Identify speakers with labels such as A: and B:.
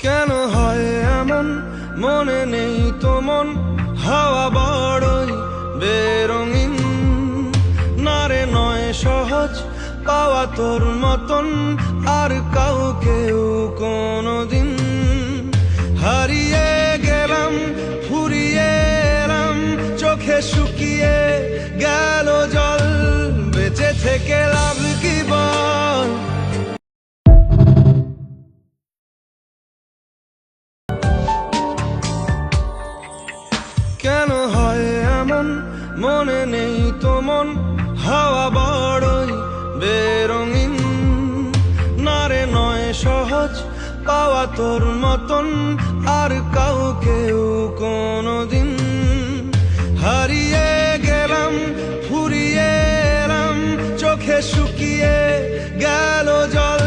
A: কেন হয় এমন, মনে নেই তো মন, হাওয়া বড়ই বেরঙিন, না রে নয় সহজ পাওয়া তোর মতন আর কাউকেও কোনোদিন। হারিয়ে গেলাম, ফুরিয়ে এলাম, চোখে শুকিয়ে গেল জল, বেঁচে থেকে লাভ কি বল। কেন হয় এমন, মনে নেই তো মন, হাওয়া বড়ই বেরঙিন, না রে নয় সহজ পাওয়া তোর মতন আর কাউকেও কোনোদিন। হারিয়ে গেলাম, ফুরিয়ে এলাম, চোখে শুকিয়ে গেল জল।